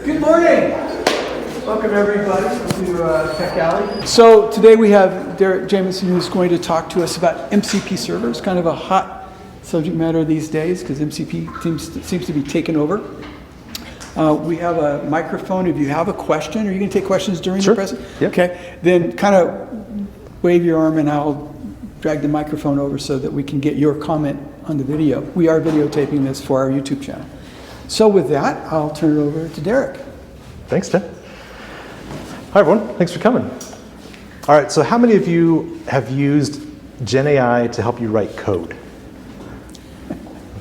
Good morning. Welcome everybody to Tech Alley. So today we have Derek Jamison who's going to talk to us about MCP servers, kind of a hot subject matter these days because MCP seems to be taking over. We have a microphone. If you have a question, are you going to take questions during the presentation? Yep. Okay, then kind of wave your arm and I'll drag the microphone over so that we can get your comment on the video. We are videotaping this for our YouTube channel. So with that, I'll turn it over to Derek. Thanks, Tim. Hi, everyone. Thanks for coming. All right, so how many of you have used Gen AI to help you write code?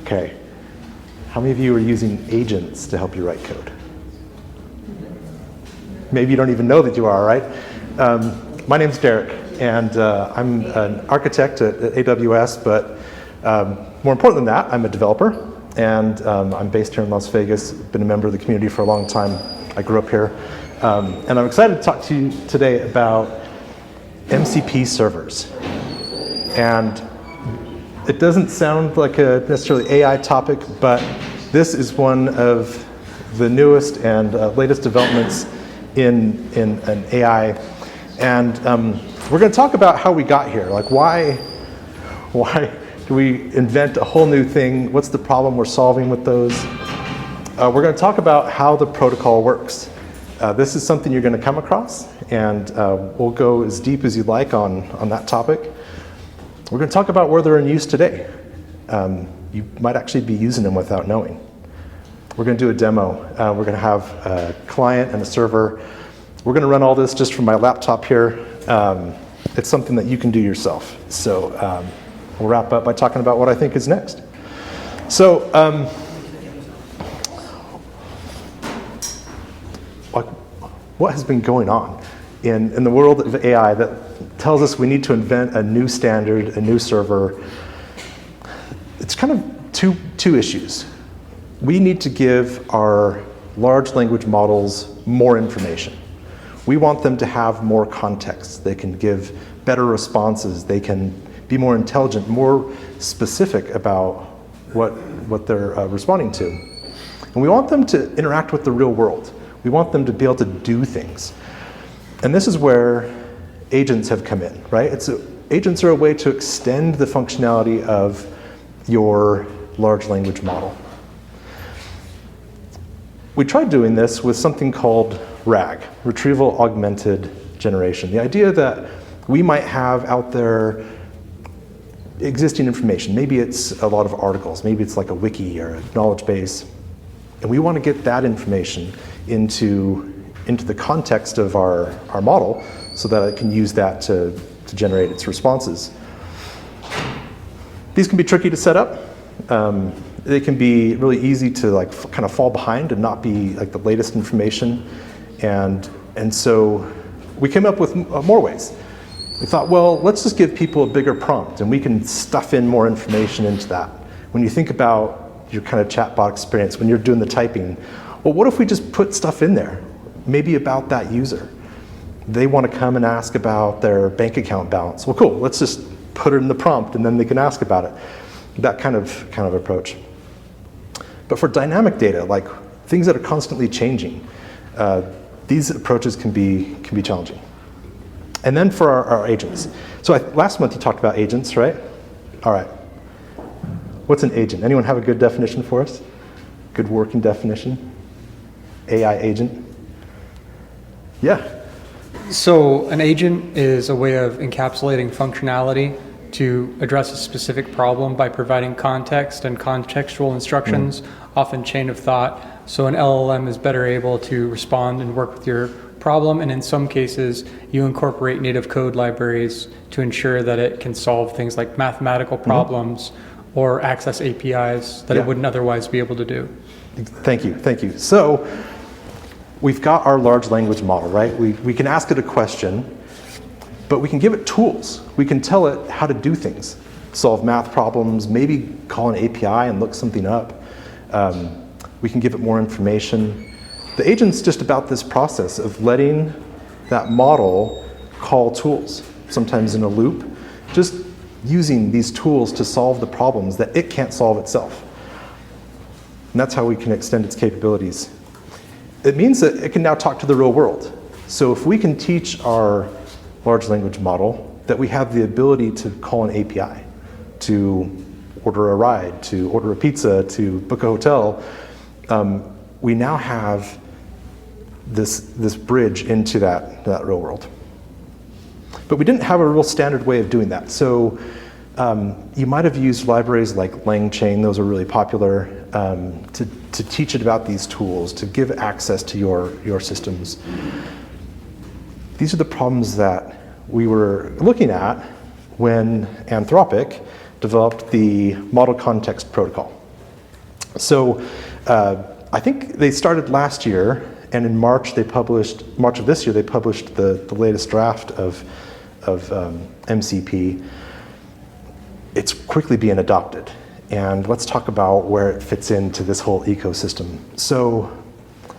Okay. How many of you are using agents to help you write code? Maybe you don't even know that you are, right? My name's Derek, and I'm an architect at AWS, but more important than that, I'm a developer. And I'm based here in Las Vegas, been a member of the community for a long time. I grew up here. And I'm excited to talk to you today about MCP servers. And it doesn't sound like a necessarily AI topic, but this is one of the newest and latest developments in an AI. And we're going to talk about how we got here, like why do we invent a whole new thing? What's the problem we're solving with those? We're going to talk about how the protocol works. This is something you're going to come across, and we'll go as deep as you'd like on that topic. We're going to talk about where they're in use today. You might actually be using them without knowing. We're going to do a demo. We're going to have a client and a server. We're going to run all this just from my laptop here. It's something that you can do yourself. So we'll wrap up by talking about what I think is next. So, what has been going on in the world of AI that tells us we need to invent a new standard, a new server? It's kind of two issues. We need to give our large language models more information. We want them to have more context. They can give better responses. They can be more intelligent, more specific about what they're responding to. And we want them to interact with the real world. We want them to be able to do things. And this is where agents have come in, right? Agents are a way to extend the functionality of your large language model. We tried doing this with something called RAG, Retrieval Augmented Generation. The idea that we might have out there existing information. Maybe it's a lot of articles. Maybe it's like a wiki or a knowledge base. And we want to get that information into the context of our model so that it can use that to generate its responses. These can be tricky to set up. They can be really easy to kind of fall behind and not be like the latest information. And so we came up with more ways. We thought, well, let's just give people a bigger prompt and we can stuff in more information into that. When you think about your kind of chatbot experience, when you're doing the typing, well, what if we just put stuff in there, maybe about that user? They want to come and ask about their bank account balance. Well, cool, let's just put it in the prompt and then they can ask about it. That kind of approach. But for dynamic data, like things that are constantly changing, these approaches can be challenging. And then for our agents. So last month you talked about agents, right? All right. What's an agent? Anyone have a good definition for us? Good working definition? AI agent? Yeah. So an agent is a way of encapsulating functionality to address a specific problem by providing context and contextual instructions, often chain of thought. So an LLM is better able to respond and work with your problem, and in some cases you incorporate native code libraries to ensure that it can solve things like mathematical problems or access APIs that it wouldn't otherwise be able to do. Thank you. So we've got our large language model, right? We can ask it a question, but we can give it tools. We can tell it how to do things, solve math problems, maybe call an API and look something up. We can give it more information. The agent's just about this process of letting that model call tools, sometimes in a loop, just using these tools to solve the problems that it can't solve itself. And that's how we can extend its capabilities. it means that it can now talk to the real world. So if we can teach our large language model that we have the ability to call an API, to order a ride, to order a pizza, to book a hotel, we now have this bridge into that real world. But we didn't have a real standard way of doing that. So you might have used libraries like LangChain, those are really popular, to teach it about these tools, to give access to your systems. These are the problems that we were looking at when Anthropic developed the Model Context Protocol. So I think they started last year, and in March of this year, they published the latest draft of MCP. It's quickly being adopted. And let's talk about where it fits into this whole ecosystem. So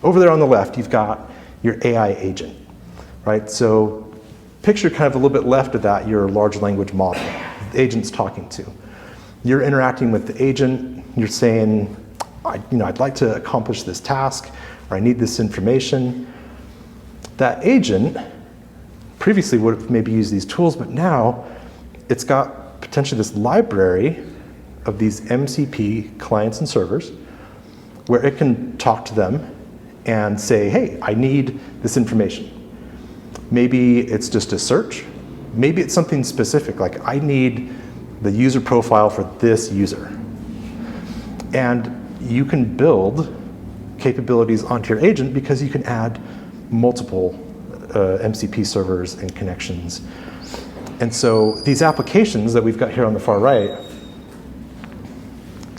over there on the left, you've got your AI agent, right? So picture kind of a little bit left of that, your large language model, the agent's talking to. You're interacting with the agent, you're saying, I'd like to accomplish this task, or I need this information. That agent previously would have maybe used these tools, but now it's got potentially this library of these MCP clients and servers where it can talk to them and say, hey, I need this information. Maybe it's just a search. Maybe it's something specific, like I need the user profile for this user. And you can build capabilities onto your agent because you can add multiple MCP servers and connections. And so these applications that we've got here on the far right,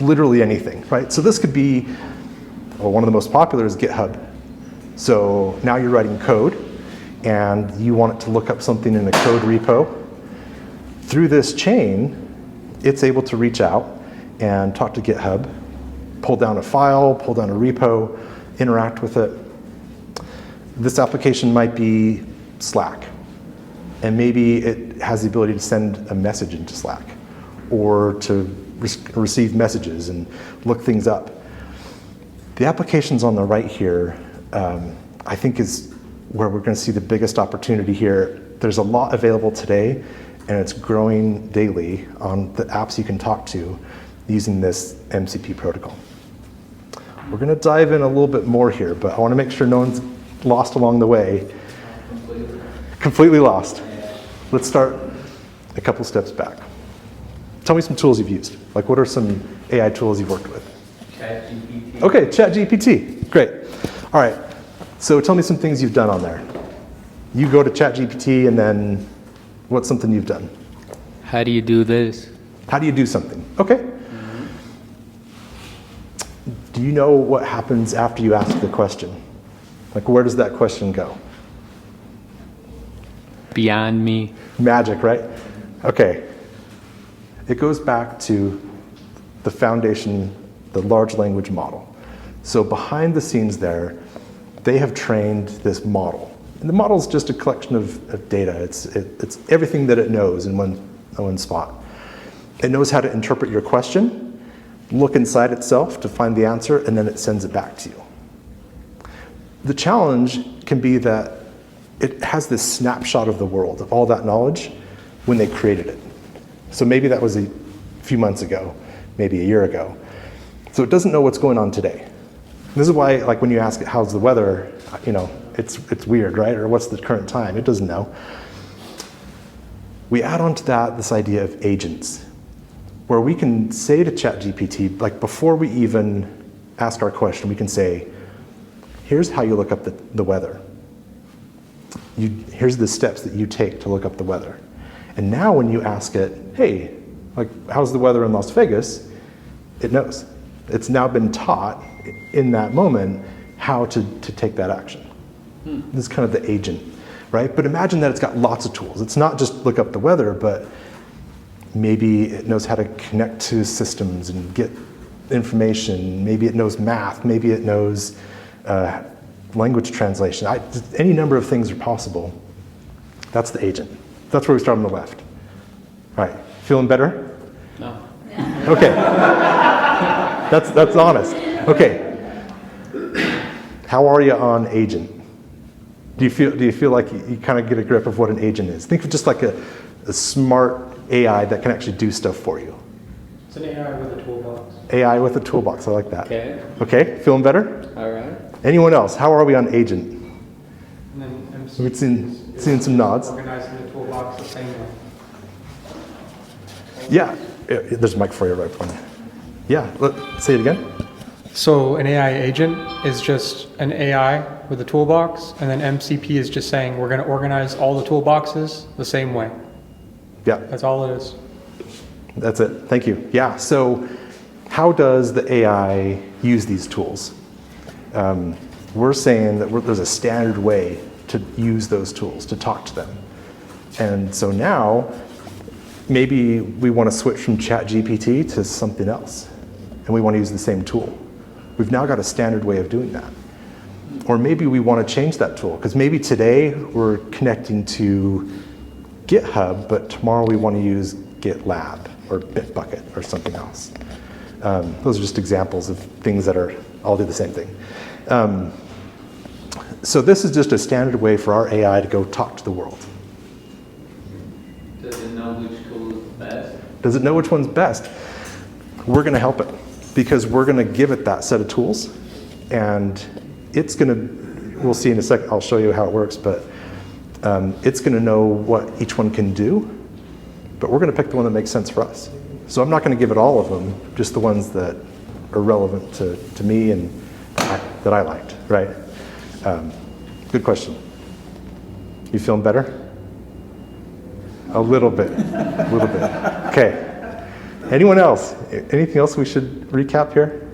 literally anything, right? So this could be, one of the most popular is GitHub. So now you're writing code and you want it to look up something in a code repo. Through this chain, it's able to reach out and talk to GitHub, pull down a file, pull down a repo, interact with it. This application might be Slack, and maybe it has the ability to send a message into Slack or to receive messages and look things up. The applications on the right here, I think is where we're going to see the biggest opportunity here. There's a lot available today, and it's growing daily on the apps you can talk to using this MCP protocol. We're going to dive in a little bit more here, but I want to make sure no one's lost along the way. Completely lost. Let's start a couple steps back. Tell me some tools you've used. Like, what are some AI tools you've worked with? ChatGPT. Okay, ChatGPT. Great. All right. So tell me some things you've done on there. You go to ChatGPT, and then what's something you've done? How do you do this? How do you do something? Okay. Do you know what happens after you ask the question? Like, where does that question go? Beyond me. Magic, right? Okay. It goes back to the foundation, the large language model. So behind the scenes there, they have trained this model. And the model is just a collection of data. It's everything that it knows in one spot. It knows how to interpret your question, look inside itself to find the answer, and then it sends it back to you. The challenge can be that it has this snapshot of the world, of all that knowledge, when they created it. So maybe that was a few months ago, maybe a year ago. So it doesn't know what's going on today. This is why, like, when you ask it, how's the weather, it's weird, right? Or what's the current time? It doesn't know. We add on to that this idea of agents, where we can say to ChatGPT, like, before we even ask our question, we can say, here's how you look up the weather. Here's the steps that you take to look up the weather. And now when you ask it, hey, like, how's the weather in Las Vegas? It knows. It's now been taught in that moment how to take that action. This is kind of the agent, right? But imagine that it's got lots of tools. It's not just look up the weather, but maybe it knows how to connect to systems and get information. Maybe it knows math. Maybe it knows language translation. Any number of things are possible. That's the agent. That's where we start on the left. All right, feeling better? No. Okay, that's honest. Okay, How are you on agent? Do you feel like you kind of get a grip of what an agent is? Think of just like a smart AI that can actually do stuff for you. It's an AI with a toolbox. AI with a toolbox, I like that. Okay. Okay, feeling better? All right. Anyone else? How are we on agent? And then MCP We've seen some nods. Organizing the toolbox the same way. Yeah, there's a mic for you right behind you. Yeah, say it again. So an AI agent is just an AI with a toolbox, and then MCP is just saying we're going to organize all the toolboxes the same way. Yeah, That's all it is. that's it. Thank you. Yeah, so how does the AI use these tools? We're saying that there's a standard way to use those tools, to talk to them. And so now, maybe we want to switch from ChatGPT to something else, and we want to use the same tool. We've now got a standard way of doing that. Or maybe we want to change that tool, because maybe today we're connecting to GitHub, but tomorrow we want to use GitLab or Bitbucket or something else. Those are just examples of things that all do the same thing. So this is just a standard way for our AI to go talk to the world. Does it know which tool is best? Does it know which one's best? We're going to help it, because we're going to give it that set of tools, and it's going to, we'll see in a second, I'll show you how it works, but it's going to know what each one can do, but we're going to pick the one that makes sense for us. So I'm not going to give it all of them, just the ones that are relevant to me and that I liked, right? Good question. You feeling better? A little bit, a little bit. Okay. Anyone else? Anything else we should recap here?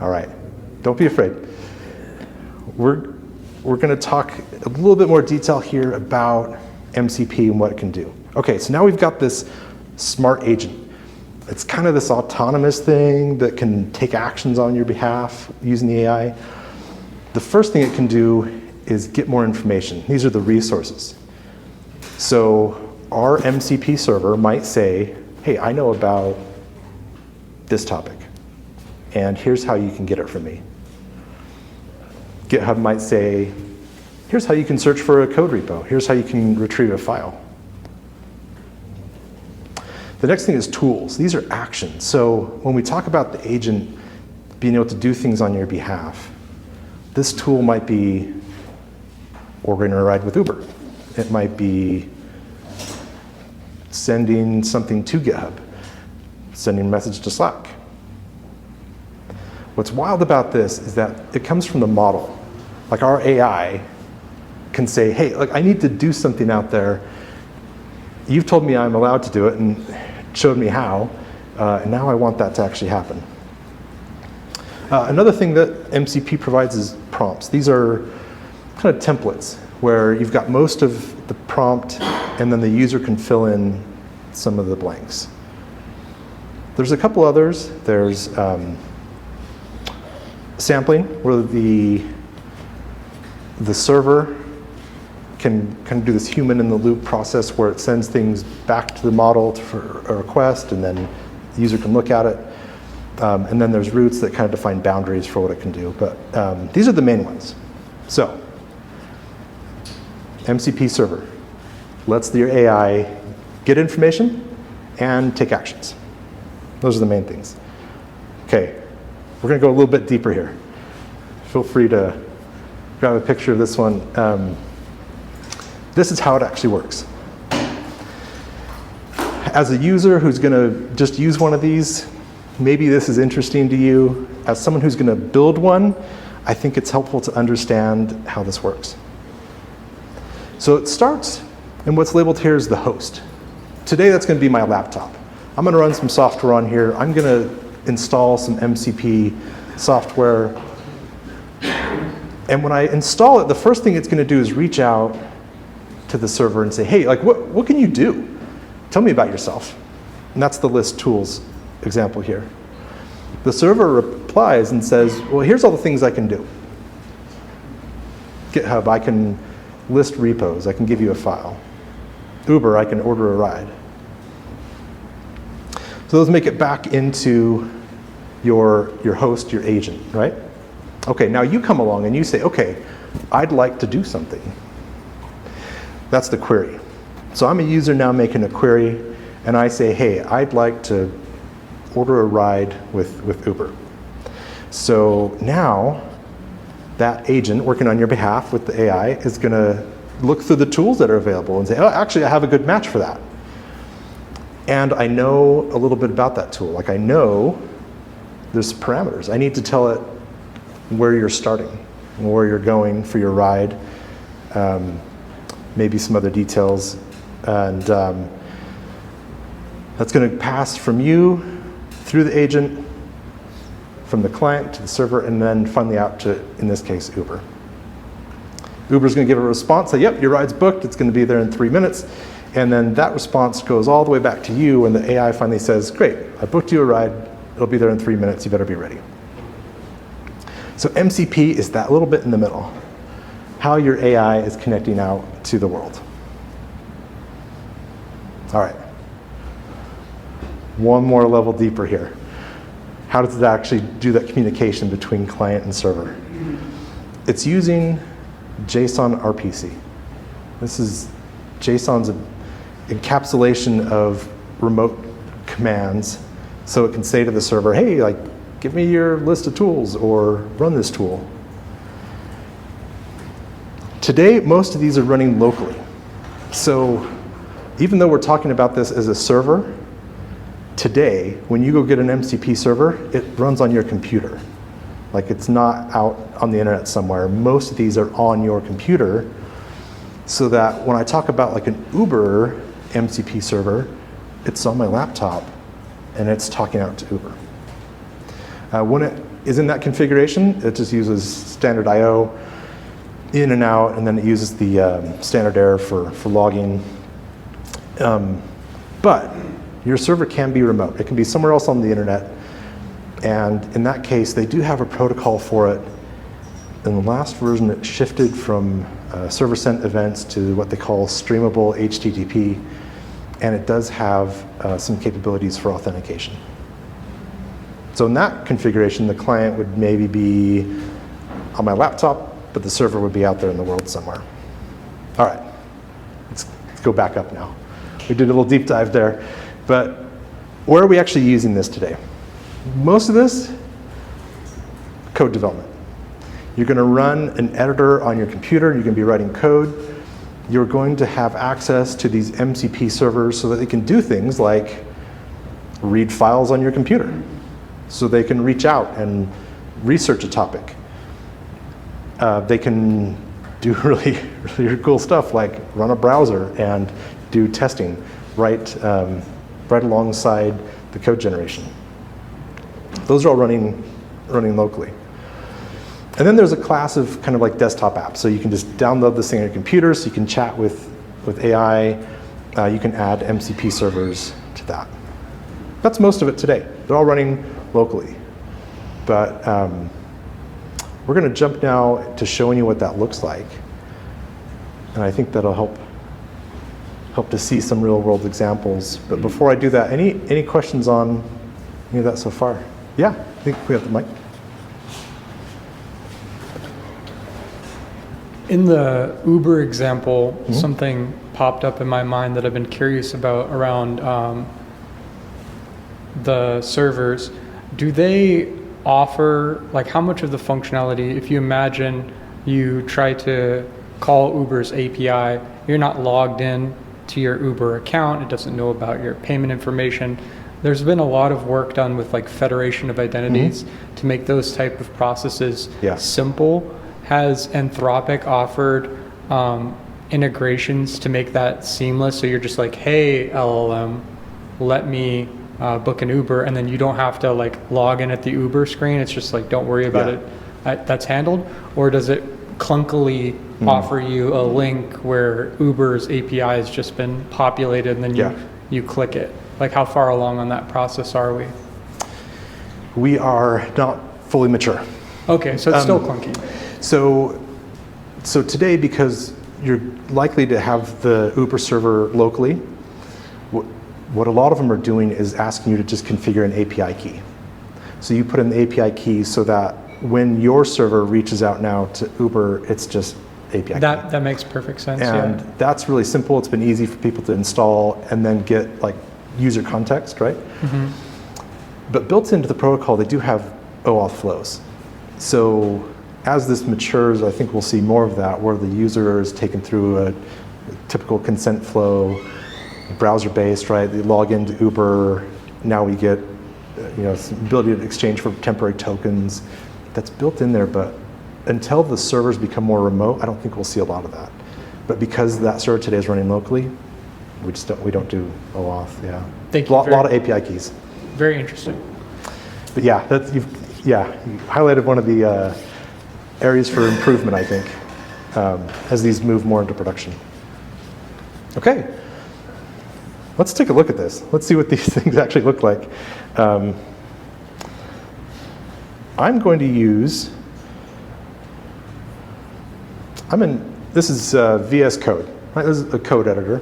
All right. Don't be afraid. We're going to talk a little bit more detail here about MCP and what it can do. Okay, so now we've got this smart agent. It's kind of this autonomous thing that can take actions on your behalf using the AI. The first thing it can do is get more information. These are the resources. So our MCP server might say, hey, I know about this topic, and here's how you can get it from me. GitHub might say, here's how you can search for a code repo. Here's how you can retrieve a file. The next thing is tools. These are actions. So when we talk about the agent being able to do things on your behalf, this tool might be ordering a ride with Uber. It might be sending something to GitHub, sending a message to Slack. What's wild about this is that it comes from the model. Like our AI can say, hey, like I need to do something out there. You've told me I'm allowed to do it and showed me how, and now I want that to actually happen. Another thing that MCP provides is prompts. These are kind of templates where you've got most of the prompt and then the user can fill in some of the blanks. There's a couple others. There's sampling, where the server can kind of do this human-in-the-loop process where it sends things back to the model for a request, and then the user can look at it. And then there's routes that kind of define boundaries for what it can do. But these are the main ones. So MCP server lets your AI get information and take actions. Those are the main things. Okay, we're going to go a little bit deeper here. Feel free to grab a picture of this one. This is how it actually works. As a user who's going to just use one of these, maybe this is interesting to you. As someone who's going to build one, I think it's helpful to understand how this works. So it starts, and what's labeled here is the host. Today that's going to be my laptop. I'm going to run some software on here. I'm going to install some MCP software. And when I install it, the first thing it's going to do is reach out to the server and say, hey, like what can you do? Tell me about yourself. And that's the list tools example here. The server replies and says, well, here's all the things I can do. GitHub, I can list repos. I can give you a file. Uber, I can order a ride. So those make it back into your host, your agent, right? Okay, now you come along and you say, okay, I'd like to do something. That's the query. So I'm a user now making a query, and I say, hey, I'd like to order a ride with Uber. So now that agent working on your behalf with the AI is going to look through the tools that are available and say, oh, actually, I have a good match for that. And I know a little bit about that tool. Like I know there's parameters. I need to tell it where you're starting, where you're going for your ride, maybe some other details. And that's going to pass from you through the agent, from the client to the server, and then finally out to, in this case, Uber. Uber's going to give a response, say, yep, your ride's booked, it's going to be there in 3 minutes. And then that response goes all the way back to you, and the AI finally says, great, I booked you a ride, it'll be there in 3 minutes, you better be ready. So MCP is that little bit in the middle, how your AI is connecting out to the world. All right. One more level deeper here. How does it actually do that communication between client and server? It's using JSON RPC. This is JSON's encapsulation of remote commands, so it can say to the server, hey, like, give me your list of tools or run this tool. Today, most of these are running locally. So even though we're talking about this as a server, today, when you go get an MCP server, it runs on your computer. Like it's not out on the internet somewhere. Most of these are on your computer, so that when I talk about like an Uber MCP server, it's on my laptop and it's talking out to Uber. When it is in that configuration, it just uses standard I/O in and out, and then it uses the standard error for logging. But your server can be remote. It can be somewhere else on the internet. And in that case, they do have a protocol for it. In the last version, it shifted from server-sent events to what they call streamable HTTP. And it does have some capabilities for authentication. So in that configuration, the client would maybe be on my laptop, but the server would be out there in the world somewhere. All right, let's go back up now. We did a little deep dive there. But where are we actually using this today? Most of this, code development. You're going to run an editor on your computer. You're going to be writing code. You're going to have access to these MCP servers so that they can do things like read files on your computer, so they can reach out and research a topic. They can do really cool stuff like run a browser and do testing right alongside the code generation. Those are all running locally. And then there's a class of kind of like desktop apps. So you can just download this thing on your computer, so you can chat with AI. You can add MCP servers to that. That's most of it today. They're all running locally. But we're going to jump now to showing you what that looks like. And I think that'll help to see some real world examples. But before I do that, any questions on any of that so far? Yeah, I think we have the mic. In the Uber example, something popped up in my mind that I've been curious about around the servers. Do they offer, like, how much of the functionality, if you imagine you try to call Uber's API, you're not logged in to your Uber account, it doesn't know about your payment information. There's been a lot of work done with like federation of identities to make those type of processes simple. Has Anthropic offered integrations to make that seamless? So you're just like, hey, LLM, let me book an Uber, and then you don't have to like log in at the Uber screen. It's just like, don't worry about it. That's handled. Or does it clunkily offer you a link where Uber's API has just been populated, and then you click it? Like, how far along on that process are we? We are not fully mature. Okay, so it's still clunky. So today, because you're likely to have the Uber server locally, what a lot of them are doing is asking you to just configure an API key. So you put in the API key so that when your server reaches out now to Uber, it's just API key. That makes perfect sense. And Yeah. that's really simple. It's been easy for people to install and then get like user context, right? Mm-hmm. But built into the protocol, they do have OAuth flows. So as this matures, I think we'll see more of that, where the user is taken through a typical consent flow, browser-based, right? They log into Uber. Now we get, ability to exchange for temporary tokens. That's built in there, but until the servers become more remote, I don't think we'll see a lot of that. But because that server today is running locally, we don't do OAuth. Yeah. Thank A you. lot of API keys. Very interesting. But yeah, you highlighted one of the areas for improvement, I think, as these move more into production. Okay, let's take a look at this. Let's see what these things actually look like. I'm going to use, this is VS Code. Right? This is a code editor.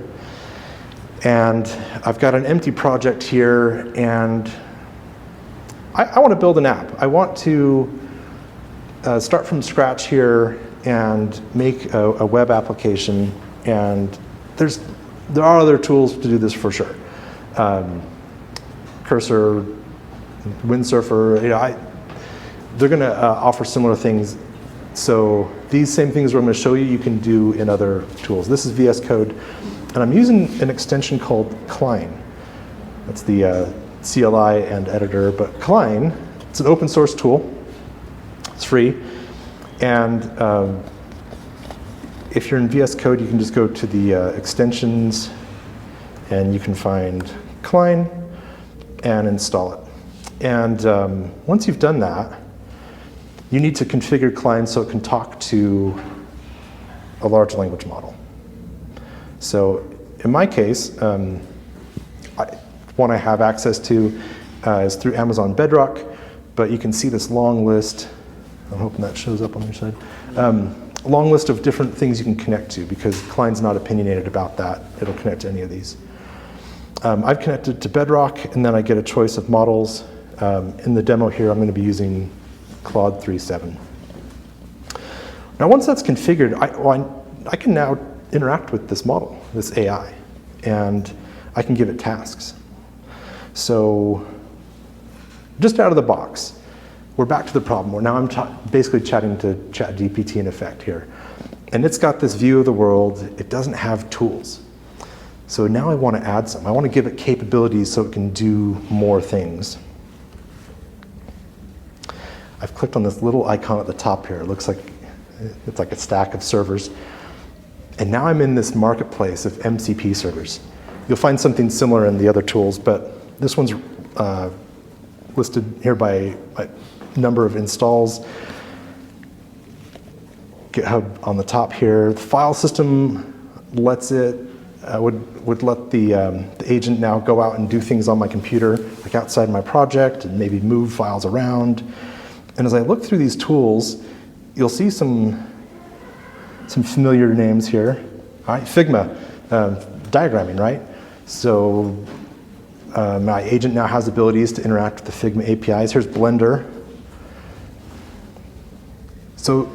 And I've got an empty project here, and I want to build an app. I want to start from scratch here and make a web application. And there are other tools to do this for sure. Cursor, Windsurfer, they're going to offer similar things. So these same things I'm going to show you, you can do in other tools. This is VS Code, and I'm using an extension called Cline. That's the CLI and editor, but Cline, it's an open source tool. It's free, and if you're in VS Code, you can just go to the extensions, and you can find Cline and install it. And once you've done that, you need to configure Cline so it can talk to a large language model. So in my case, one I have access to is through Amazon Bedrock, but you can see this long list. I'm hoping that shows up on your side. Long list of different things you can connect to, because Cline's not opinionated about that. It'll connect to any of these. I've connected to Bedrock, and then I get a choice of models. In the demo here, I'm going to be using Claude 3.7. Now, once that's configured, I can now interact with this model, this AI, and I can give it tasks. So just out of the box, we're back to the problem where now I'm basically chatting to ChatGPT in effect here. And it's got this view of the world. It doesn't have tools. So now I want to add some. I want to give it capabilities so it can do more things. I've clicked on this little icon at the top here. It looks like it's like a stack of servers. And now I'm in this marketplace of MCP servers. You'll find something similar in the other tools, but this one's listed here by number of installs. GitHub on the top here. The file system lets it, would let the agent now go out and do things on my computer, like outside my project, and maybe move files around. And as I look through these tools, you'll see some familiar names here. All right, Figma, diagramming, right? So my agent now has abilities to interact with the Figma APIs. Here's Blender. So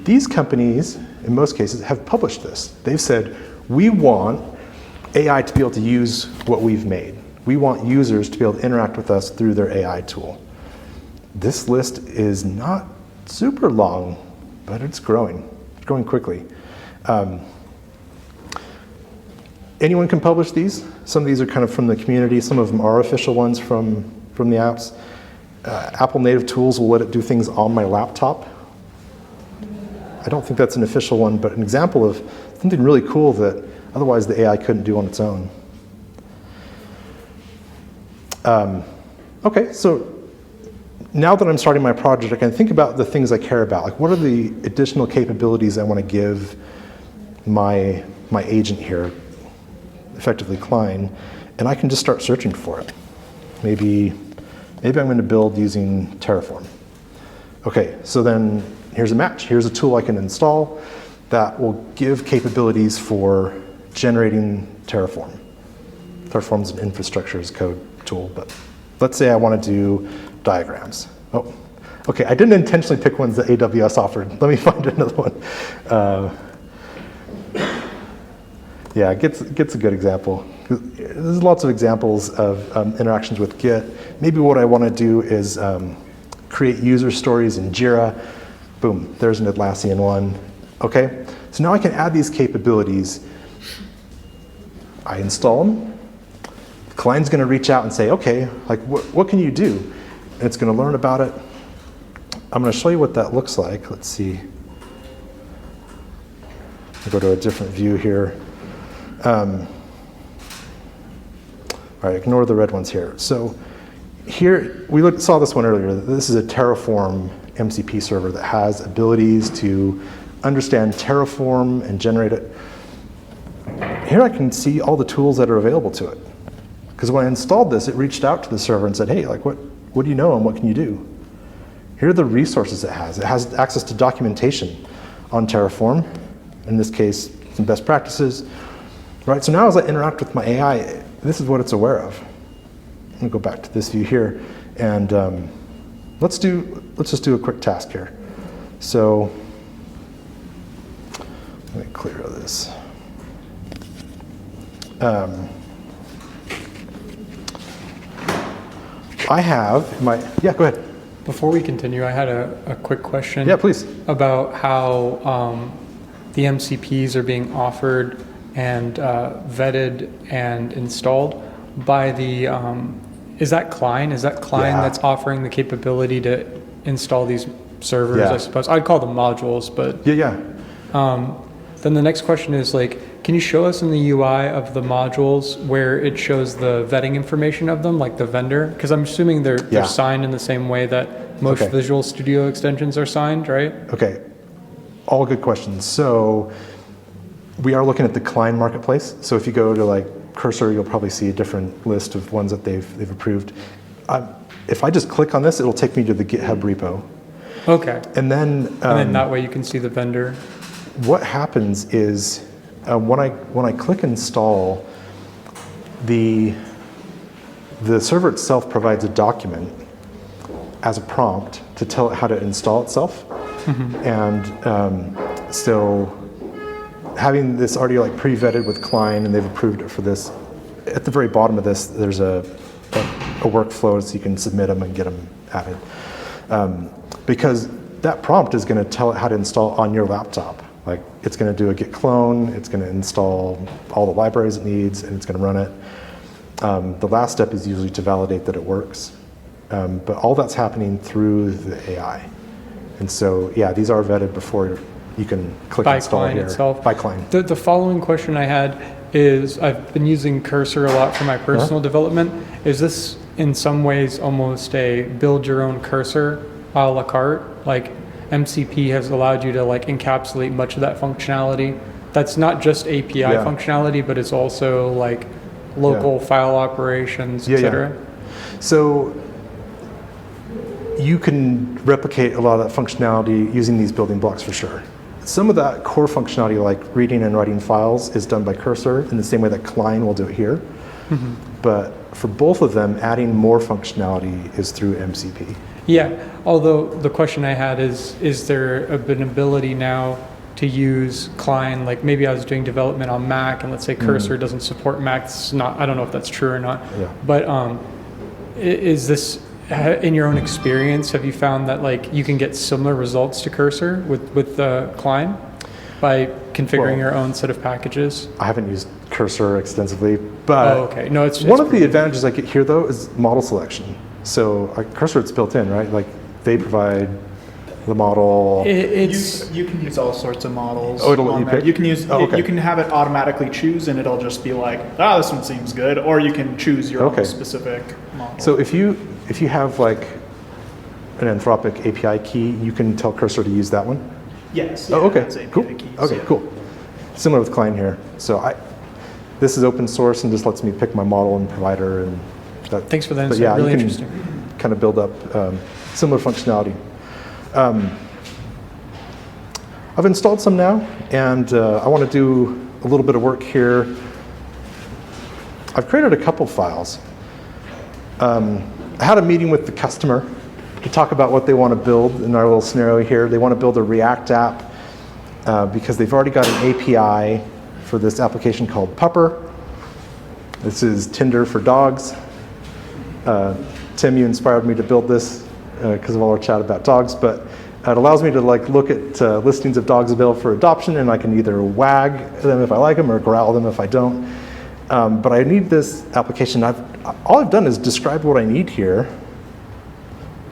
these companies, in most cases, have published this. They've said, we want AI to be able to use what we've made. We want users to be able to interact with us through their AI tool. This list is not super long, but it's growing. It's growing quickly. Anyone can publish these. Some of these are kind of from the community. Some of them are official ones from the apps. Apple native tools will let it do things on my laptop. I don't think that's an official one, but an example of something really cool that otherwise the AI couldn't do on its own. Okay, so now that I'm starting my project, I can think about the things I care about. Like, what are the additional capabilities I want to give my agent here, effectively Cline, and I can just start searching for it. Maybe I'm going to build using Terraform. Okay, so then here's a match. Here's a tool I can install that will give capabilities for generating Terraform. Terraform's an infrastructure as code tool, but let's say I want to do diagrams. Oh, Okay, I didn't intentionally pick ones that AWS offered. Let me find another one. Yeah, gets a good example. There's lots of examples of interactions with Git. Maybe what I want to do is create user stories in Jira. Boom, there's an Atlassian one. Okay, so now I can add these capabilities. I install them. The client's going to reach out and say, okay, like what can you do? And it's going to learn about it. I'm going to show you what that looks like. Let's see. I'll go to a different view here. All right, ignore the red ones here. So here, we saw this one earlier. This is a Terraform MCP server that has abilities to understand Terraform and generate it. Here I can see all the tools that are available to it. Because when I installed this, it reached out to the server and said, hey, like what do you know and what can you do? Here are the resources it has. It has access to documentation on Terraform. In this case, some best practices. Right, so now as I interact with my AI, this is what it's aware of. Let me go back to this view here, and let's just do a quick task here. So let me clear this. I have my, yeah, go ahead. Before we continue, I had a quick question. Yeah, please. About how the MCPs are being offered and vetted and installed by the, is that Klein? Is that Klein Yeah. that's offering the capability to install these servers, Yeah. I suppose? I'd call them modules, but Yeah. then the next question is like, can you show us in the UI of the modules where it shows the vetting information of them, like the vendor? Because I'm assuming they're signed in the same way that most Okay. Visual Studio extensions are signed, right? Okay, all good questions. So we are looking at the Klein marketplace. So if you go to like Cursor, you'll probably see a different list of ones that they've approved. If I just click on this, it'll take me to the GitHub repo. Okay. And then That way you can see the vendor. what happens is when I click install, the server itself provides a document as a prompt to tell it how to install itself. And so having this already like pre-vetted with Klein and they've approved it for this, at the very bottom of this, there's a workflow so you can submit them and get them added. Because that prompt is going to tell it how to install on your laptop. Like it's going to do a git clone, it's going to install all the libraries it needs, and it's going to run it. The last step is usually to validate that it works. But all that's happening through the AI. And so, yeah, these are vetted before you can click By install Klein here. itself. By Klein. The following question I had is, I've been using Cursor a lot for my personal development. Is this in some ways almost a build your own cursor a la carte? Like MCP has allowed you to like encapsulate much of that functionality. That's not just API functionality, but it's also like local file operations, etc. So you can replicate a lot of that functionality using these building blocks for sure. Some of that core functionality, like reading and writing files, is done by Cursor in the same way that Klein will do it here. But for both of them, adding more functionality is through MCP. Yeah, although the question I had is there an ability now to use Klein, like maybe I was doing development on Mac and let's say Cursor doesn't support Mac, it's not, I don't know if that's true or not, but is this, in your own experience, have you found that like you can get similar results to Cursor with Klein by configuring your own set of packages? I haven't used Cursor extensively, but okay. No, it's one of the advantages I get here though is model selection. So Cursor, it's built in, right? Like they provide the model. You can use all sorts of models. Oh, it'll let on you there. pick? You can use. Oh, okay. You can have it automatically choose, and it'll just be like, this one seems good, or you can choose your own specific model. So if you have like an Anthropic API key, you can tell Cursor to use that one. Yes. Oh, okay. That's API Cool. keys, Okay. Cool. Similar with Klein here. So this is open source and just lets me pick my model and provider and that. Thanks for that But insight. yeah, Really you can interesting. kind of build up similar functionality. I've installed some now, and I want to do a little bit of work here. I've created a couple files. I had a meeting with the customer to talk about what they want to build in our little scenario here. They want to build a React app because they've already got an API for this application called Pupper. This is Tinder for dogs. Tim, you inspired me to build this because of all our chat about dogs, but it allows me to look at listings of dogs available for adoption, and I can either wag them if I like them or growl them if I don't. But I need this application. All I've done is describe what I need here.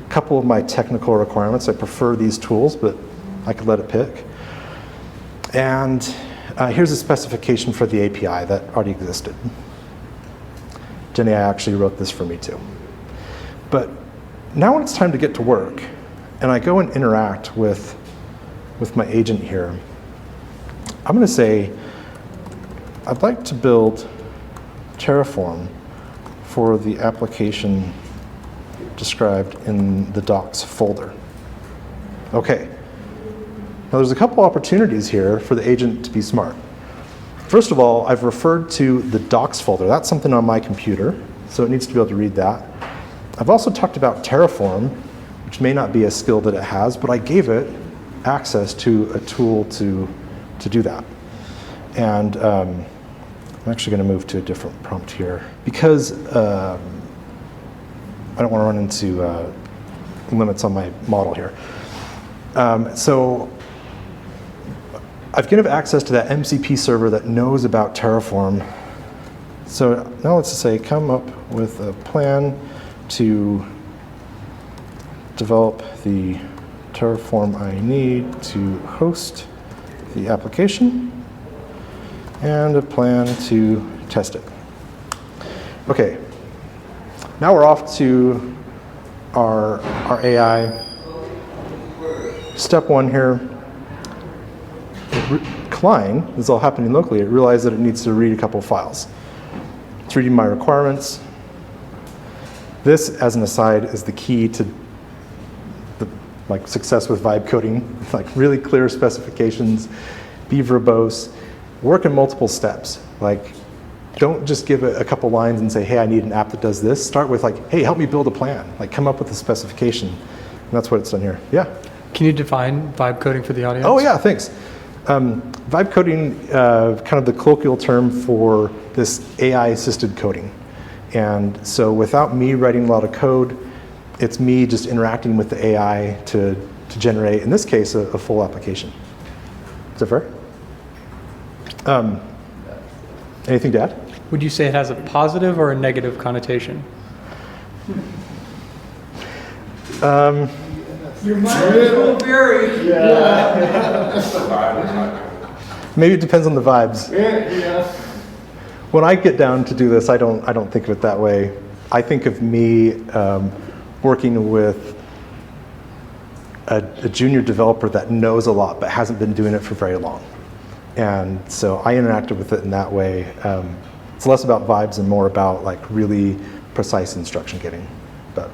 A couple of my technical requirements. I prefer these tools, but I could let it pick. And here's a specification for the API that already existed. Jenny actually wrote this for me too. But now when it's time to get to work, and I go and interact with my agent here, I'm going to say, I'd like to build Terraform for the application described in the docs folder. Okay. Now there's a couple opportunities here for the agent to be smart. First of all, I've referred to the docs folder. That's something on my computer, so it needs to be able to read that. I've also talked about Terraform, which may not be a skill that it has, but I gave it access to a tool to do that. And I'm actually going to move to a different prompt here because I don't want to run into limits on my model here. So I've given access to that MCP server that knows about Terraform. So now let's just say, come up with a plan to develop the Terraform I need to host the application and a plan to test it. Okay, now we're off to our AI. Step one here. Klein, this is all happening locally, it realized that it needs to read a couple files. It's reading my requirements. This, as an aside, is the key to success with vibe coding. Really clear specifications, be verbose, work in multiple steps. Don't just give it a couple lines and say, hey, I need an app that does this. Start with hey, help me build a plan. Come up with a specification. And that's what it's done here. Yeah? Can you define vibe coding for the audience? Oh yeah, thanks. Vibe coding, kind of the colloquial term for this AI-assisted coding. And so without me writing a lot of code, it's me just interacting with the AI to generate, in this case, a full application. Is that fair? Anything to add? Would you say it has a positive or a negative connotation? Your mind is will vary. Maybe it depends on the vibes. Yeah. When I get down to do this, I don't think of it that way. I think of me working with a junior developer that knows a lot but hasn't been doing it for very long. And so I interacted with it in that way. It's less about vibes and more about really precise instruction getting. But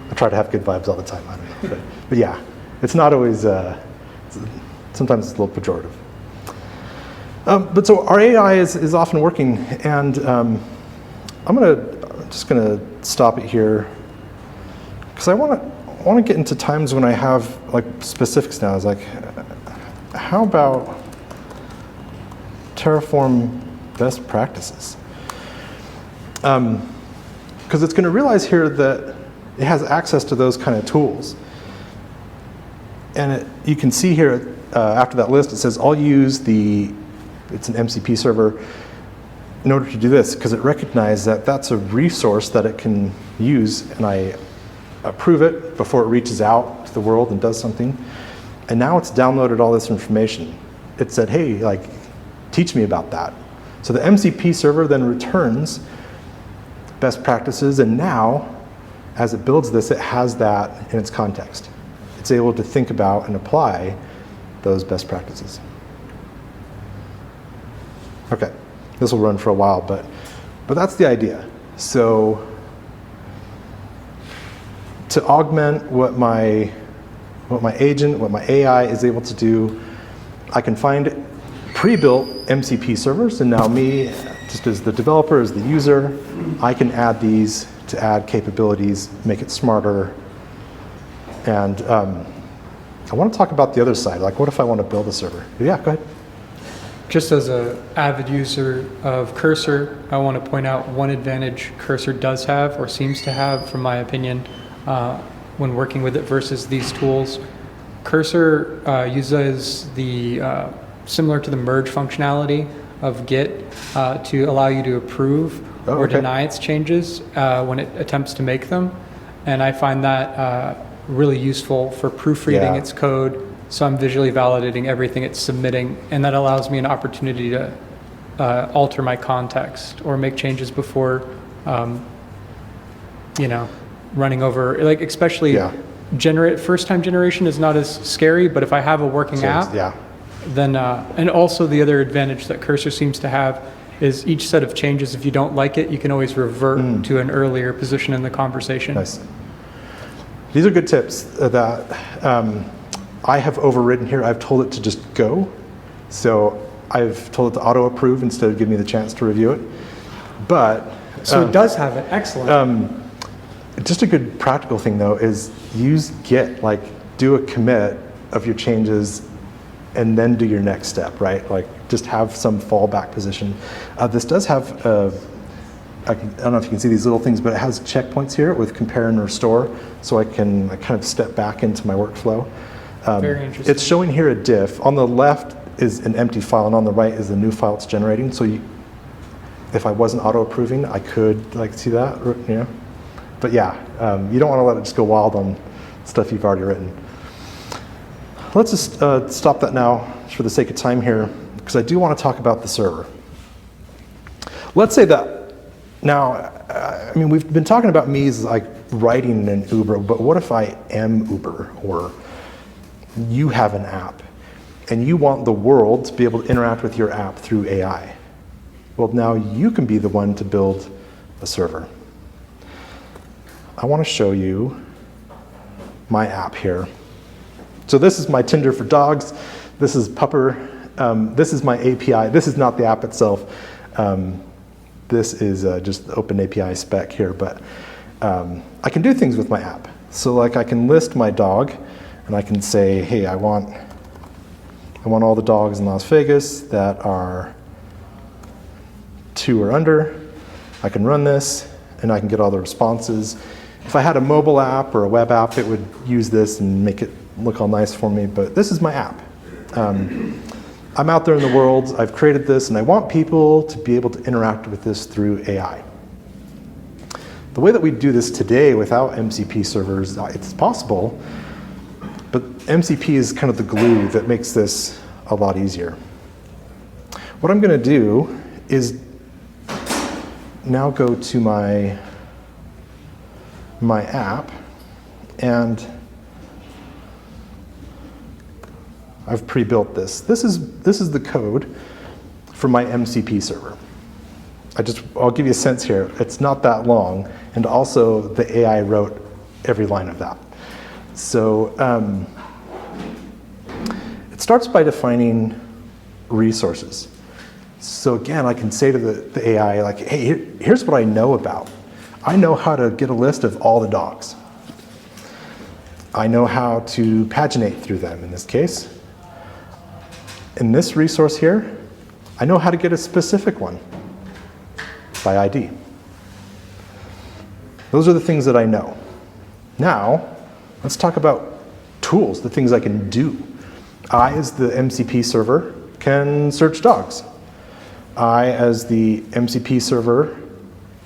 I try to have good vibes all the time. I don't know. But yeah, it's not always, sometimes it's a little pejorative. But so our AI is often working, and I'm just gonna stop it here because I want to get into times when I have specifics now. It's how about Terraform best practices? Because it's going to realize here that it has access to those kind of tools, and you can see here after that list it says I'll use it's an MCP server in order to do this, because it recognized that that's a resource that it can use, and I approve it before it reaches out to the world and does something. And now it's downloaded all this information. It said, hey, teach me about that. So the MCP server then returns best practices, and now, as it builds this, it has that in its context. It's able to think about and apply those best practices. Okay, this will run for a while, but that's the idea. So to augment what my agent, what my AI is able to do, I can find pre-built MCP servers, and now me, just as the developer, as the user, I can add these to add capabilities, make it smarter. And I want to talk about the other side. Like, what if I want to build a server? Yeah, go ahead. Just as an avid user of Cursor, I want to point out one advantage Cursor does have, or seems to have, from my opinion, when working with it versus these tools. Cursor uses the similar to the merge functionality of Git to allow you to approve or deny its changes when it attempts to make them. And I find that really useful for proofreading its code. So I'm visually validating everything it's submitting, and that allows me an opportunity to alter my context or make changes before, running over, like especially first-time generation is not as scary, but if I have a working app, then, and also the other advantage that Cursor seems to have is each set of changes, if you don't like it, you can always revert to an earlier position in the conversation. Nice. These are good tips that I have overridden here. I've told it to just go. So I've told it to auto-approve instead of giving me the chance to review it. But so it does have it. Excellent. Just a good practical thing, though, is use Git. Like, do a commit of your changes and then do your next step, right? Like, just have some fallback position. This does have, I don't know if you can see these little things, but it has checkpoints here with compare and restore, so I can kind of step back into my workflow. Very interesting. It's showing here a diff. On the left is an empty file, and on the right is the new file it's generating. So if I wasn't auto-approving, I could see that, But yeah, you don't want to let it just go wild on stuff you've already written. Let's just stop that now for the sake of time here, because I do want to talk about the server. Let's say that now, we've been talking about me as like writing an Uber, but what if I am Uber, or you have an app and you want the world to be able to interact with your app through AI? Well, now you can be the one to build a server. I want to show you my app here. So this is my Tinder for dogs. This is Pupper. This is my API. This is not the app itself. This is just the open API spec here, but I can do things with my app. So like I can list my dog, and I can say, hey, I want all the dogs in Las Vegas that are 2 or under. I can run this, and I can get all the responses. If I had a mobile app or a web app, it would use this and make it look all nice for me, but this is my app. I'm out there in the world, I've created this, and I want people to be able to interact with this through AI. The way that we do this today without MCP servers, it's possible, but MCP is kind of the glue that makes this a lot easier. What I'm going to do is now go to my app, and I've pre-built this. This is the code for my MCP server. I'll give you a sense here. It's not that long, and also the AI wrote every line of that. So it starts by defining resources. So again, I can say to the AI, like, hey, here's what I know about. I know how to get a list of all the dogs. I know how to paginate through them in this case. In this resource here, I know how to get a specific one by ID. Those are the things that I know. Now, let's talk about tools, the things I can do. I, as the MCP server, can search dogs. I, as the MCP server,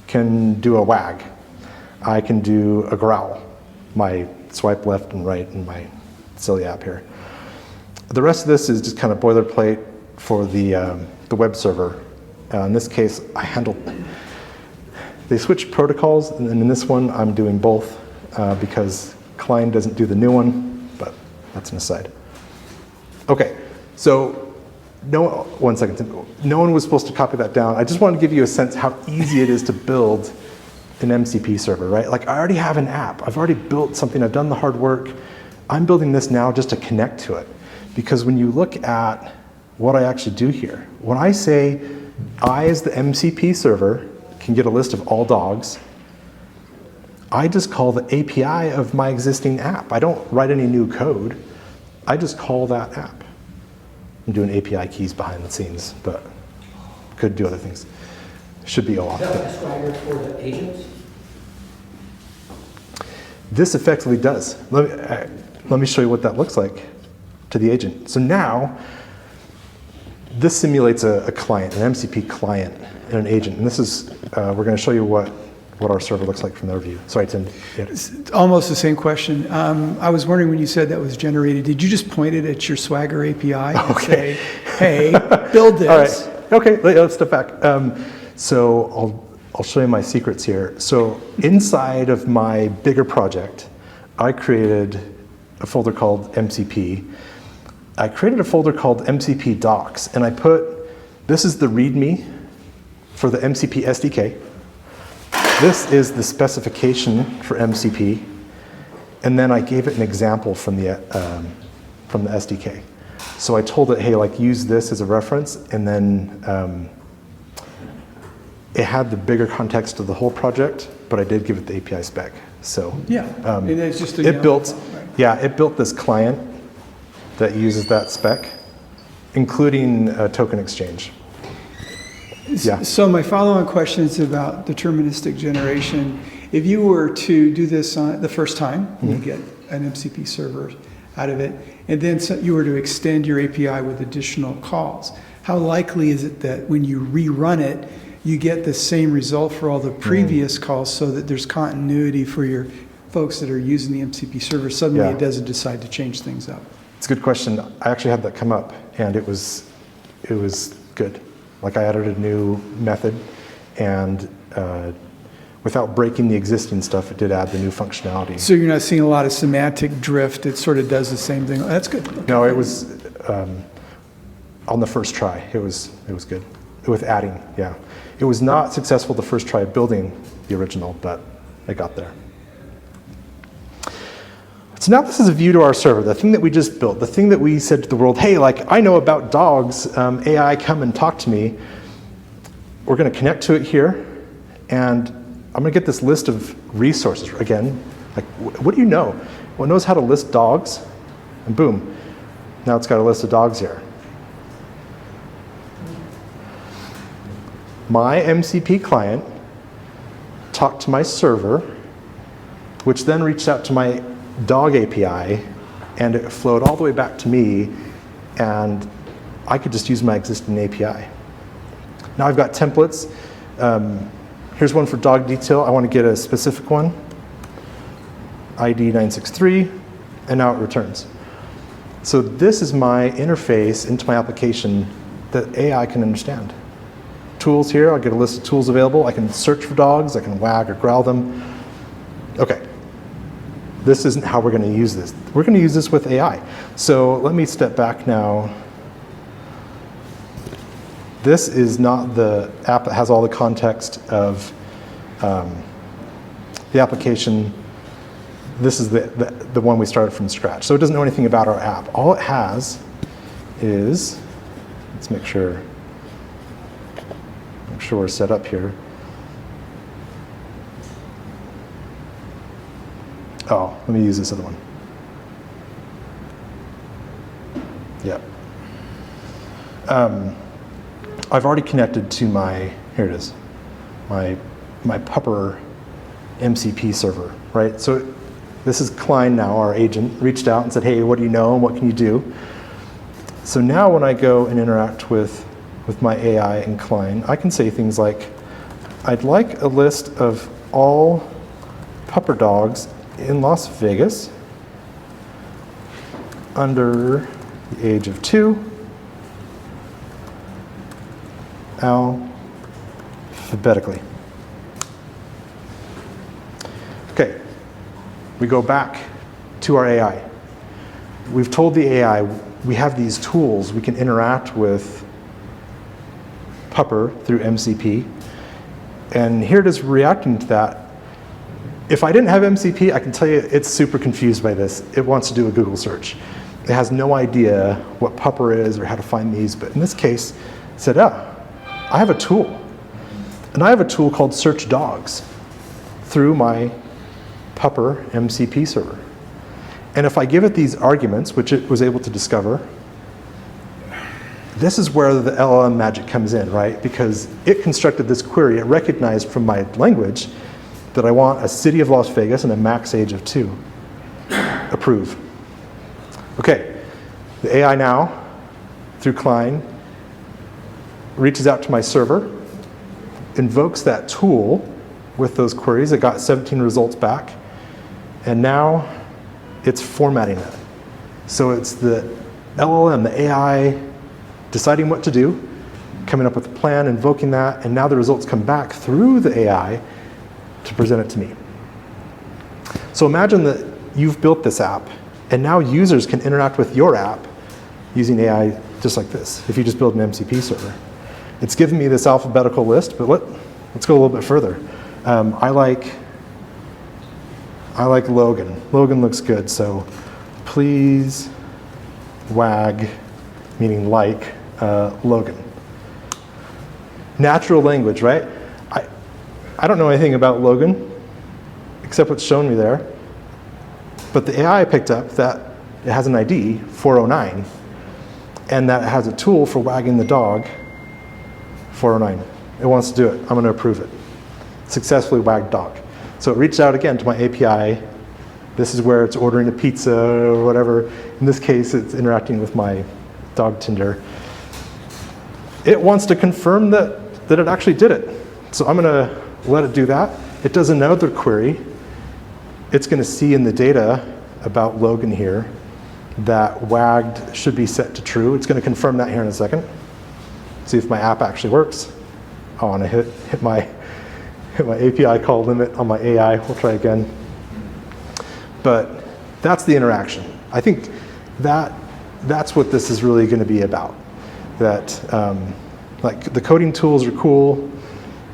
can do a wag. I can do a growl, my swipe left and right in my silly app here. The rest of this is just kind of boilerplate for the web server. In this case, they switched protocols, and in this one, I'm doing both because Klein doesn't do the new one, but that's an aside. Okay, so one second. No one was supposed to copy that down. I just wanted to give you a sense how easy it is to build an MCP server, right? Like, I already have an app. I've already built something. I've done the hard work. I'm building this now just to connect to it. Because when you look at what I actually do here, when I say I, as the MCP server, can get a list of all dogs, I just call the API of my existing app. I don't write any new code. I just call that app. I'm doing API keys behind the scenes, but could do other things. Should be off. Is that like a Swagger for the agents? This effectively does. Let me show you what that looks like to the agent. So now, this simulates a client, an MCP client, and an agent. And this is, we're going to show you what our server looks like from their view. Sorry, Tim. Yeah. It's almost the same question. I was wondering when you said that was generated, did you just point it at your Swagger API and say, hey, build this? All right. Okay, let's step back. So I'll show you my secrets here. So inside of my bigger project, I created a folder called MCP. I created a folder called MCP docs, and I put, this is the README for the MCP SDK. This is the specification for MCP, and then I gave it an example from the SDK. So I told it, hey, like use this as a reference, and then it had the bigger context of the whole project, but I did give it the API spec. So Yeah, and it's just a it built, right. yeah, it built this client that uses that spec, including a token exchange. Yeah. So my follow-on question is about deterministic generation. If you were to do this on the first time, you get an MCP server out of it, and then you were to extend your API with additional calls, how likely is it that when you rerun it, you get the same result for all the previous calls so that there's continuity for your folks that are using the MCP server? Suddenly it doesn't decide to change things up. It's a good question. I actually had that come up, and it was good. Like I added a new method, and without breaking the existing stuff, it did add the new functionality. So you're not seeing a lot of semantic drift. It sort of does the same thing. That's good. Okay. No, it was on the first try. It was good with adding. Yeah, it was not successful the first try of building the original, but it got there. So now this is a view to our server, the thing that we just built, the thing that we said to the world, hey, like I know about dogs, AI, come and talk to me. We're going to connect to it here, and I'm going to get this list of resources again. Like, what do you know? Well, it knows how to list dogs, and boom, now it's got a list of dogs here. My MCP client talked to my server, which then reached out to my dog API, and it flowed all the way back to me, and I could just use my existing API. Now I've got templates. Here's one for dog detail. I want to get a specific one, ID 963, and now it returns. So this is my interface into my application that AI can understand. Tools here, I'll get a list of tools available. I can search for dogs, I can wag or growl them. Okay. This isn't how we're going to use this. We're going to use this with AI. So let me step back now. This is not the app that has all the context of the application. This is the one we started from scratch. So it doesn't know anything about our app. All it has is, let's make sure we're set up here. Oh, let me use this other one. Yeah. I've already connected to my, here it is, my Pupper MCP server, right? So this is Klein now, our agent, reached out and said, hey, what do you know and what can you do? So now when I go and interact with my AI and Klein, I can say things like, I'd like a list of all Pupper dogs in Las Vegas under the age of 2, alphabetically. Okay, we go back to our AI. We've told the AI we have these tools we can interact with Pupper through MCP, and here it is reacting to that. If I didn't have MCP, I can tell you it's super confused by this. It wants to do a Google search. It has no idea what Pupper is or how to find these, but in this case, it said, I have a tool. And I have a tool called Search Dogs through my pupper MCP server. And if I give it these arguments, which it was able to discover, this is where the LLM magic comes in, right? Because it constructed this query. It recognized from my language that I want a city of Las Vegas and a max age of 2. Approve. Okay, the AI now, through Klein, reaches out to my server, invokes that tool with those queries. It got 17 results back, and now it's formatting it. So it's the LLM, the AI, deciding what to do, coming up with a plan, invoking that, and now the results come back through the AI to present it to me. So imagine that you've built this app, and now users can interact with your app using AI just like this, if you just build an MCP server. It's given me this alphabetical list, but let's go a little bit further. I like Logan. Logan looks good, so please wag, meaning like, Logan. Natural language, right? I don't know anything about Logan, except what's shown me there. But the AI picked up that it has an ID, 409, and that it has a tool for wagging the dog, 409. It wants to do it. I'm going to approve it. Successfully wagged dog. So it reached out again to my API. This is where it's ordering a pizza or whatever. In this case, it's interacting with my dog Tinder. It wants to confirm that it actually did it. So I'm going to let it do that. It does another query. It's going to see in the data about Logan here that wagged should be set to true. It's going to confirm that here in a second. See if my app actually works. Oh, and I hit my API call limit on my AI. We'll try again. But that's the interaction. I think that's what this is really going to be about. That like the coding tools are cool.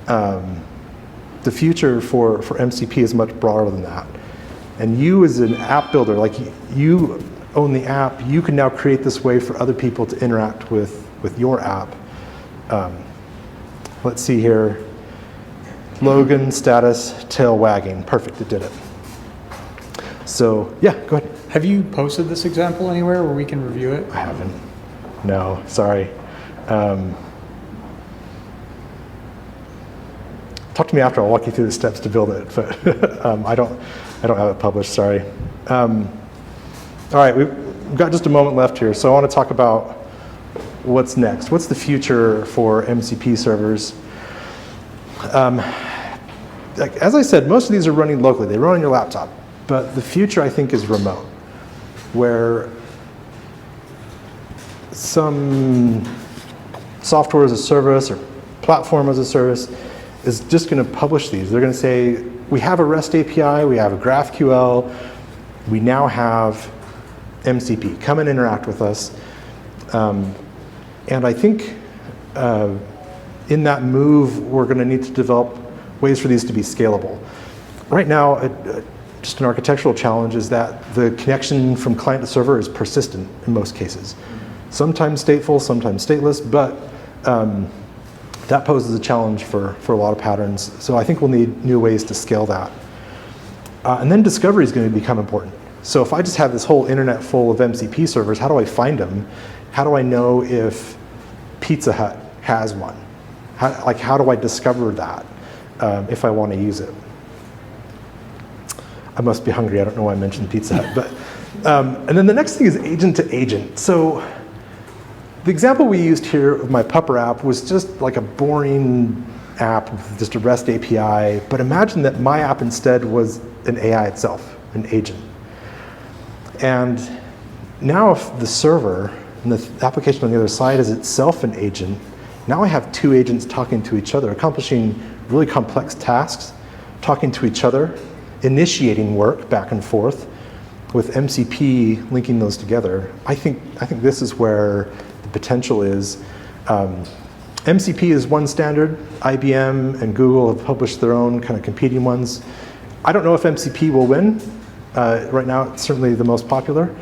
The future for MCP is much broader than that. And you as an app builder, like you own the app, you can now create this way for other people to interact with your app. Let's see here. Logan, status, tail wagging. Perfect, it did it. So yeah, go ahead. Have you posted this example anywhere where we can review it? I haven't. No, sorry. Talk to me after. I'll walk you through the steps to build it, but I don't have it published. Sorry. All right, we've got just a moment left here, so I want to talk about what's next. What's the future for MCP servers? Like, as I said, most of these are running locally. They run on your laptop, but the future I think is remote, where some software as a service or platform as a service is just going to publish these. They're going to say, we have a REST API, we have a GraphQL, we now have MCP. Come and interact with us. And I think in that move, we're going to need to develop ways for these to be scalable. Right now, just an architectural challenge is that the connection from client to server is persistent in most cases. Sometimes stateful, sometimes stateless, but that poses a challenge for a lot of patterns. So I think we'll need new ways to scale that. And then discovery is going to become important. So if I just have this whole internet full of MCP servers, how do I find them? How do I know if Pizza Hut has one? How do I discover that if I want to use it? I must be hungry. I don't know why I mentioned Pizza Hut. But, and then the next thing is agent to agent. So the example we used here of my Pupper app was just like a boring app with just a REST API. But imagine that my app instead was an AI itself, an agent. And now if the server and the application on the other side is itself an agent, now I have two agents talking to each other, accomplishing really complex tasks, talking to each other, initiating work back and forth, with MCP linking those together. I think this is where the potential is. MCP is one standard. IBM and Google have published their own kind of competing ones. I don't know if MCP will win. Right now, it's certainly the most popular.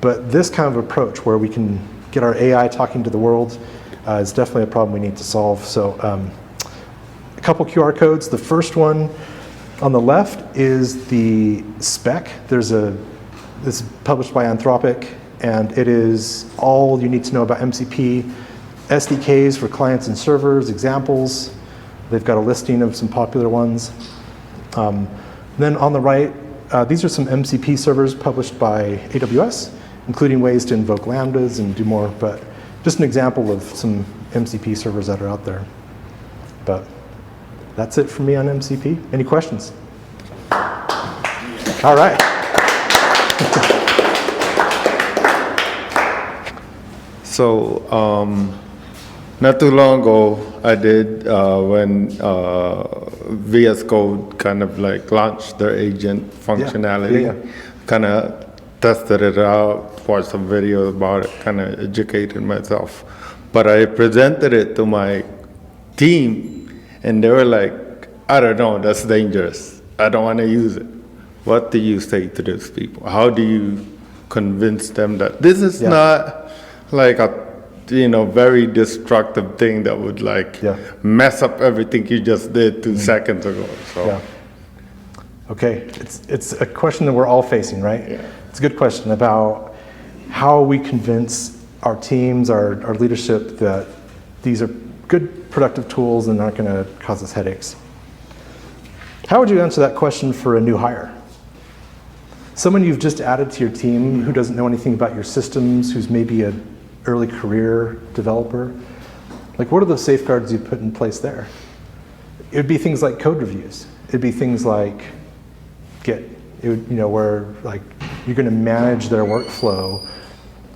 But this kind of approach where we can get our AI talking to the world is definitely a problem we need to solve. So a couple QR codes. The first one, On the left is the spec. This is published by Anthropic, and it is all you need to know about MCP, SDKs for clients and servers, examples. They've got a listing of some popular ones. Then on the right, these are some MCP servers published by AWS, including ways to invoke lambdas and do more, but just an example of some MCP servers that are out there. But that's it for me on MCP. Any questions? All right. So, not too long ago, I did when VS Code kind of like launched their agent functionality. Yeah. Kind of tested it out, watched some videos about it, kind of educated myself. But I presented it to my team, and they were like, I don't know, that's dangerous. I don't want to use it. What do you say to those people? How do you convince them that this is not like a very destructive thing that would mess up everything you just did 2 seconds ago? So. Yeah. Okay, it's a question that we're all facing, right? Yeah. It's a good question about how we convince our teams, our leadership that these are good productive tools and aren't going to cause us headaches. How would you answer that question for a new hire? Someone you've just added to your team who doesn't know anything about your systems, who's maybe an early career developer. Like, what are the safeguards you put in place there? It would be things like code reviews. It'd be things like Git. It would, where like you're going to manage their workflow.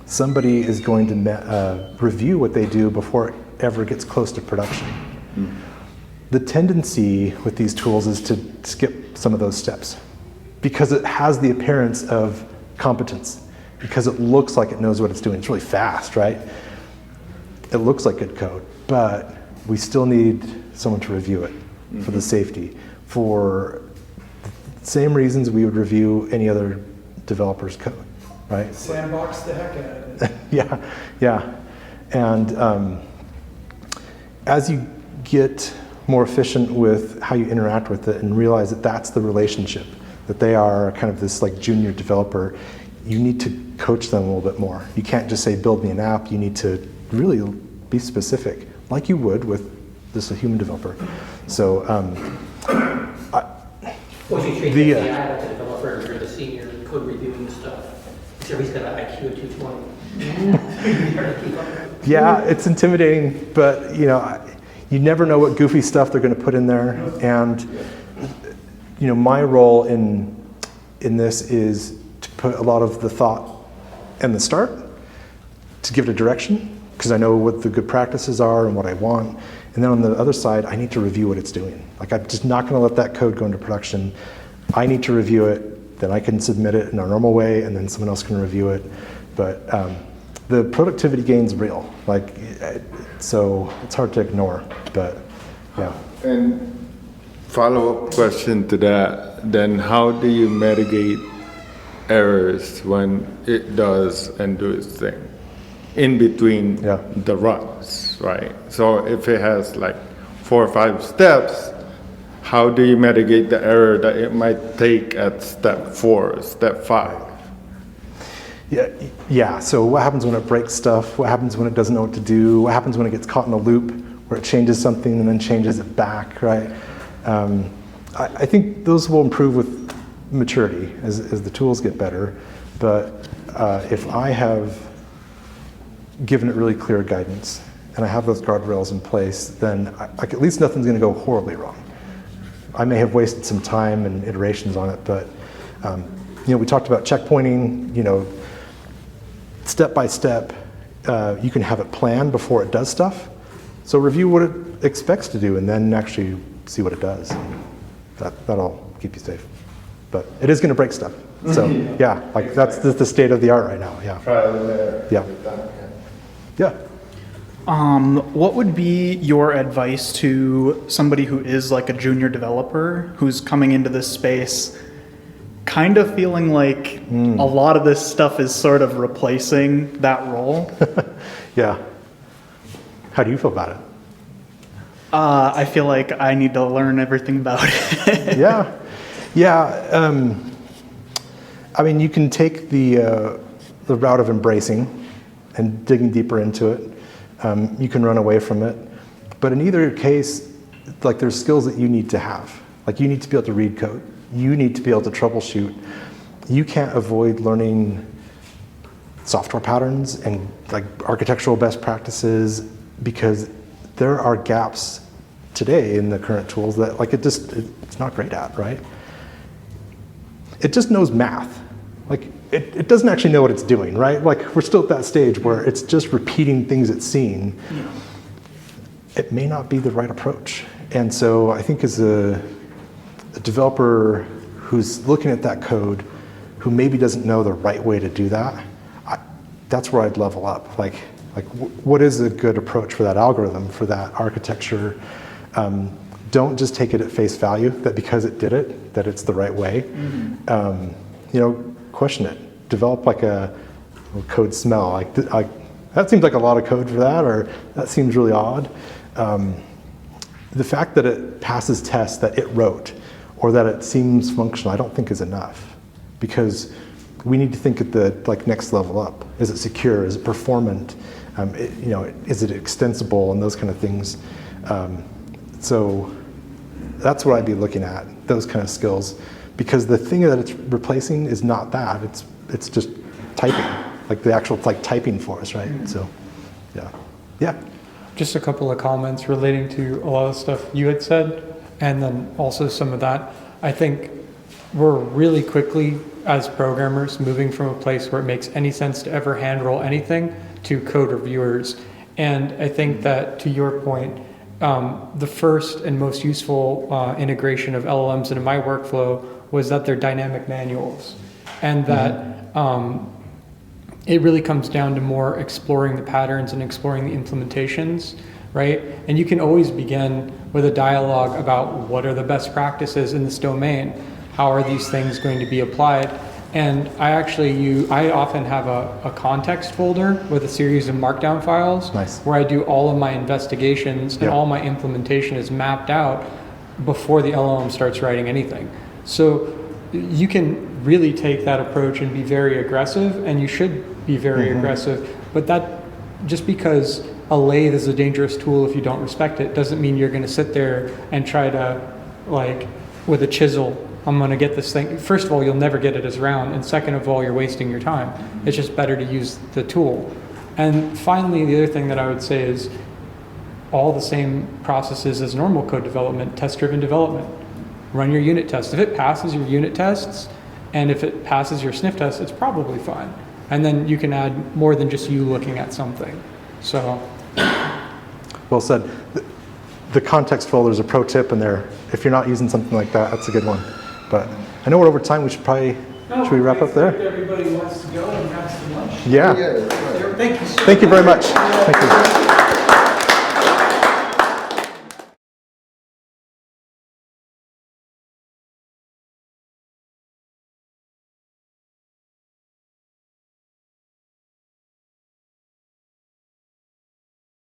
Somebody is going to review what they do before it ever gets close to production. Mm. The tendency with these tools is to skip some of those steps because it has the appearance of competence, because it looks like it knows what it's doing. It's really fast, right? It looks like good code, but we still need someone to review it for the safety, for the same reasons we would review any other developer's code, right? Sandbox the heck out of it. Yeah. And as you get more efficient with how you interact with it and realize that that's the relationship, that they are kind of this like junior developer, you need to coach them a little bit more. You can't just say, build me an app. You need to really be specific, like you would with a human developer. So, Well, you treat the AI like a developer and you're the senior code reviewing stuff. Except he's got an IQ of 220. yeah, it's intimidating, but you never know what goofy stuff they're going to put in there. And my role in this is to put a lot of the thought in the start, to give it a direction, because I know what the good practices are and what I want. And then on the other side, I need to review what it's doing. Like, I'm just not going to let that code go into production. I need to review it, then I can submit it in our normal way, and then someone else can review it. But the productivity gain's real. So it's hard to ignore, but yeah. And follow-up question to that, then how do you mitigate errors when it does and do its thing in between the runs, right? So if it has like 4 or 5 steps, how do you mitigate the error that it might take at step 4, step 5? Yeah. So what happens when it breaks stuff? What happens when it doesn't know what to do? What happens when it gets caught in a loop where it changes something and then changes it back, right? I think those will improve with maturity as the tools get better. But if I have given it really clear guidance and I have those guardrails in place, then at least nothing's going to go horribly wrong. I may have wasted some time and iterations on it, but we talked about checkpointing. Step by step, you can have it planned before it does stuff. So review what it expects to do and then actually see what it does. That'll keep you safe. But it is going to break stuff. So that's the state of the art right now. Yeah. Trial and error. Yeah. What would be your advice to somebody who is like a junior developer who's coming into this space kind of feeling like a lot of this stuff is sort of replacing that role? Yeah. How do you feel about it? I feel like I need to learn everything about it. Yeah. Yeah, I mean, you can take the route of embracing and digging deeper into it. You can run away from it. But in either case, like there's skills that you need to have. Like you need to be able to read code. You need to be able to troubleshoot. You can't avoid learning software patterns and like architectural best practices because there are gaps today in the current tools that like it's not great at, right? It just knows math. Like it doesn't actually know what it's doing, right? Like we're still at that stage where it's just repeating things it's seen. It may not be the right approach. And so I think as a developer who's looking at that code, who maybe doesn't know the right way to do that, that's where I'd level up. Like what is a good approach for that algorithm, for that architecture? Don't just take it at face value that because it did it, that it's the right way. Question it. Develop like a code smell. Like that seems like a lot of code for that, or that seems really odd. The fact that it passes tests that it wrote, or that it seems functional, I don't think is enough, because we need to think at the next level up. Is it secure? Is it performant? Is it extensible? And those kind of things. So that's what I'd be looking at, those kind of skills, because the thing that it's replacing is not that. It's just typing, like the actual typing for us, right? So, yeah. Just a couple of comments relating to a lot of stuff you had said, and then also some of that. I think we're really quickly, as programmers, moving from a place where it makes any sense to ever hand roll anything to code reviewers. And I think that, to your point, the first and most useful integration of LLMs into my workflow was that they're dynamic manuals, and that it really comes down to more exploring the patterns and exploring the implementations, right? And you can always begin with a dialogue about what are the best practices in this domain? How are these things going to be applied? And I often have a context folder with a series of markdown files. Nice. Where I do all of my investigations and all my implementation is mapped out before the LLM starts writing anything. So you can really take that approach and be very aggressive, and you should be very aggressive, but that, just because a lathe is a dangerous tool if you don't respect it, doesn't mean you're going to sit there and try to, with a chisel, I'm going to get this thing. First of all, you'll never get it as round, and second of all, you're wasting your time. It's just better to use the tool. And finally, the other thing that I would say is all the same processes as normal code development, test-driven development. Run your unit tests. If it passes your unit tests, and if it passes your sniff tests, it's probably fine. And then you can add more than just you looking at something. So, well said. The context folder is a pro tip in there. If you're not using something like that, that's a good one. But I know we're over time. We should probably, should we wrap up there? Everybody wants to go and have some lunch. Yeah. Thank you. Thank you very much. Thank you.